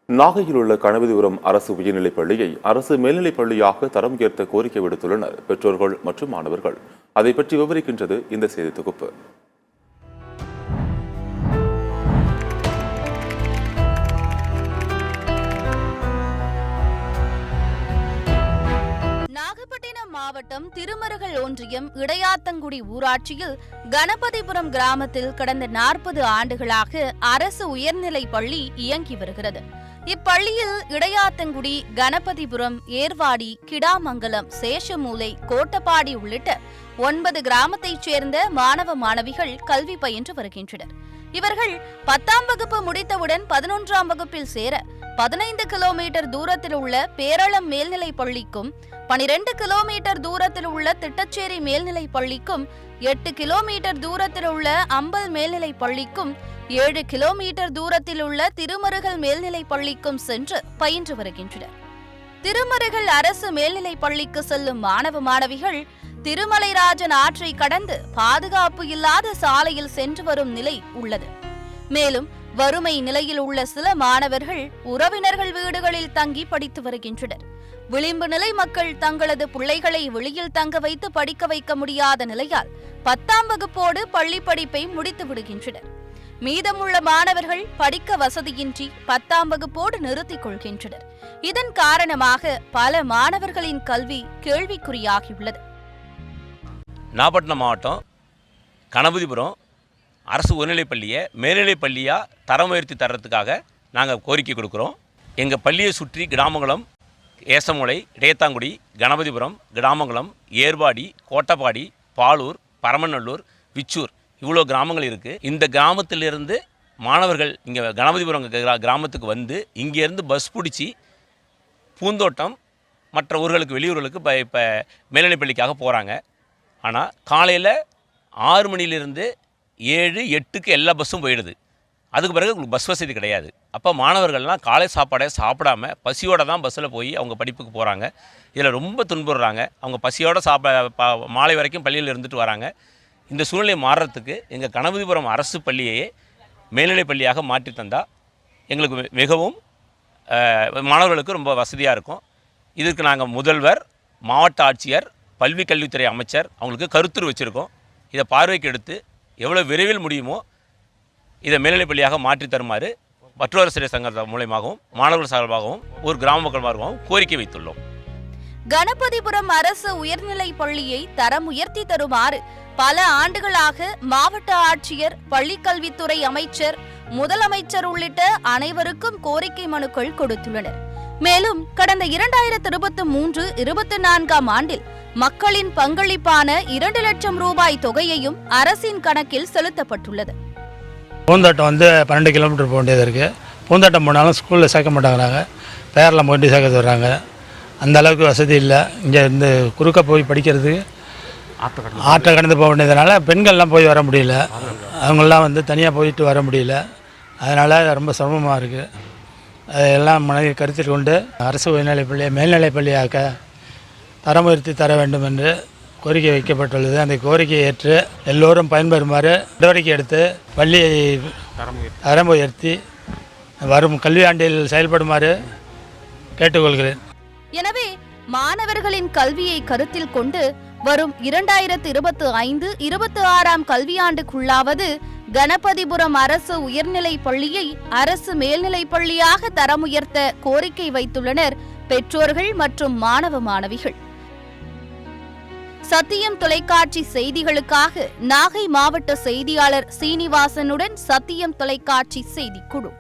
நாகையில் உள்ள கணபதிபுரம் அரசு உயர்நிலைப் பள்ளியை அரசு மேல்நிலைப் பள்ளியாக தரம் உயர்த்த கோரிக்கை விடுத்துள்ளனர் பெற்றோர்கள் மற்றும் மாணவர்கள். அதை பற்றி விவரிக்கின்றது இந்த செய்தி தொகுப்பு. நாகப்பட்டினம் மாவட்டம் திருமருகல் ஒன்றியம் இடையாத்தங்குடி ஊராட்சியில் கணபதிபுரம் கிராமத்தில் கடந்த 40 ஆண்டுகளாக அரசு உயர்நிலைப் பள்ளி இயங்கி வருகிறது. இப்பள்ளியில் இடையாத்தங்குடி, கணபதிபுரம், ஏர்வாடி, கிடாமங்கலம், சேஷமூலை, கோட்டப்பாடி உள்ளிட்ட 9 கிராமத்தைச் சேர்ந்த மாணவ மாணவிகள் கல்வி பயின்று வருகின்றனர். இவர்கள் 10ஆம் வகுப்பு முடித்தவுடன் 11ஆம் வகுப்பில் சேர 15 கிலோமீட்டர் தூரத்தில் உள்ள பேரளம் மேல்நிலைப் பள்ளிக்கும், 12 கிலோமீட்டர் தூரத்தில் உள்ள திட்டச்சேரி மேல்நிலைப் பள்ளிக்கும், 8 கிலோமீட்டர் தூரத்தில் உள்ள அம்பல் மேல்நிலைப் பள்ளிக்கும், 7 கிலோமீட்டர் தூரத்தில் உள்ள திருமருகல் மேல்நிலைப் பள்ளிக்கும் சென்று பயின்று வருகின்றனர். திருமருகல் அரசு மேல்நிலைப் பள்ளிக்கு செல்லும் மாணவ மாணவிகள் திருமலைராஜன் ஆற்றை கடந்து பாதுகாப்பு இல்லாத சாலையில் சென்று வரும் நிலை உள்ளது. மேலும் வறுமை நிலையில் உள்ள சில மாணவர்கள் உறவினர்கள் வீடுகளில் தங்கி படித்து வருகின்றனர். விளிம்பு நிலை மக்கள் தங்களது பிள்ளைகளை வெளியில் தங்க வைத்து படிக்க வைக்க முடியாத நிலையால் 10ஆம் வகுப்போடு பள்ளி படிப்பை முடித்து விடுகின்றனர். மீதமுள்ள மாணவர்கள் படிக்க வசதியின்றி 10ஆம் வகுப்போடு நிறுத்திக் கொள்கின்றனர். இதன் காரணமாக பல மாணவர்களின் கல்வி கேள்விக்குறியாகியுள்ளது. நாகப்பட்டினம் மாவட்டம் கணபதிபுரம் அரசு உயர்நிலைப் பள்ளியை மேல்நிலைப் பள்ளியாக தரம் உயர்த்தி தர்றதுக்காக நாங்கள் கோரிக்கை கொடுக்குறோம். எங்கள் பள்ளியை சுற்றி கிடாமங்கலம், ஏசமூலை, இடையத்தாங்குடி, கணபதிபுரம், கிடாமங்கலம், ஏர்வாடி, கோட்டப்பாடி, பாலூர், பரமநல்லூர், விச்சூர் இவ்வளோ கிராமங்கள் இருக்குது. இந்த கிராமத்திலிருந்து மாணவர்கள் இங்கே கணபதிபுரம் கிராமத்துக்கு வந்து இங்கேருந்து பஸ் பிடிச்சி பூந்தோட்டம் மற்ற ஊர்களுக்கு வெளியூர்களுக்கு இப்போ மேல்நிலைப் பள்ளிக்காக போகிறாங்க. ஆனால் காலையில் 6 மணிலிருந்து 7, 8க்கு எல்லா பஸ்ஸும் போயிடுது. அதுக்கு பிறகு உங்களுக்கு பஸ் வசதி கிடையாது. அப்போ மாணவர்கள்லாம் காலை சாப்பாடை சாப்பிடாம பசியோடு தான் பஸ்ஸில் போய் அவங்க படிப்புக்கு போகிறாங்க. இதில் ரொம்ப துன்புறுறாங்க. அவங்க பசியோடு மாலை வரைக்கும் பள்ளியில் இருந்துட்டு வராங்க. இந்த சூழ்நிலை மாறுறதுக்கு எங்கள் கணபதிபுரம் அரசு பள்ளியையே மேல்நிலைப் பள்ளியாக மாற்றி தந்தால் எங்களுக்கு மிகவும் மாணவர்களுக்கு ரொம்ப வசதியாக இருக்கும். இதற்கு நாங்கள் முதல்வர், மாவட்ட ஆட்சியர், பள்ளி கல்வித்துறை அமைச்சர் அவங்களுக்கு கருத்துரு வச்சுருக்கோம். இதை பார்வைக்கு எடுத்து எவ்வளோ விரைவில் முடியுமோ இதை மேல்நிலைப் பள்ளியாக மாற்றி தருமாறு மற்றொரு சங்கத்தின் மூலமாகவும் மாணவர்கள் சார்பாகவும் ஒரு கிராம மக்கள் சார்பாகவும் கோரிக்கை வைத்துள்ளோம். கணபதிபுரம் அரசு உயர்நிலைப் பள்ளியை தரம் உயர்த்தி தருமாறு பல ஆண்டுகளாக மாவட்ட ஆட்சியர், பள்ளிக்கல்வித்துறை அமைச்சர், முதலமைச்சர் உள்ளிட்ட அனைவருக்கும் கோரிக்கை மனுக்கள் கொடுத்துள்ளனர். மேலும் கடந்த 2023-24ஆம் ஆண்டில் மக்களின் பங்களிப்பான 2 லட்சம் ரூபாய் தொகையையும் அரசின் கணக்கில் செலுத்தப்பட்டுள்ளது. பூந்தோட்டம் 12 கிலோமீட்டர் போக வேண்டியது இருக்குது. பூந்தோட்டம் போனாலும் ஸ்கூலில் சேர்க்க மாட்டேங்கிறாங்க. பேரில் போய் சேர்க்க வர்றாங்க. அந்த அளவுக்கு வசதி இல்லை. இங்கே இருந்து குறுக்க போய் படிக்கிறதுக்கு ஆட்டை கடந்து போக வேண்டியதுனால பெண்கள்லாம் போய் வர முடியல. அவங்களாம் தனியாக போயிட்டு வர முடியல. அதனால் ரொம்ப சிரமமாக இருக்குது. அதையெல்லாம் மனதில் கருத்தில் கொண்டு அரசு உயர்நிலைப் பள்ளியை மேல்நிலைப் பள்ளியாக்க தரம் உயர்த்தி தர வேண்டும் என்று கோரிக்கை வைக்கப்பட்டுள்ளது. அந்த கோரிக்கையை ஏற்று எல்லோரும் பயன்பெறுமாறு நடவடிக்கை எடுத்து பள்ளியை தரம் உயர்த்தி வரும் கல்வியாண்டில் செயல்படுமாறு கேட்டுக்கொள்கிறேன். எனவே மாணவர்களின் கல்வியை கருத்தில் கொண்டு வரும் 2025-26ஆம் கல்வியாண்டுக்குள்ளாவது கணபதிபுரம் அரசு உயர்நிலைப் பள்ளியை அரசு மேல்நிலைப் பள்ளியாக தரம் உயர்த்த கோரிக்கை வைத்துள்ளனர் பெற்றோர்கள் மற்றும் மாணவ மாணவிகள். சத்தியம் தொலைக்காட்சி செய்திகளுக்காக நாகை மாவட்ட செய்தியாளர் சீனிவாசனுடன் சத்தியம் தொலைக்காட்சி செய்திக்குழு.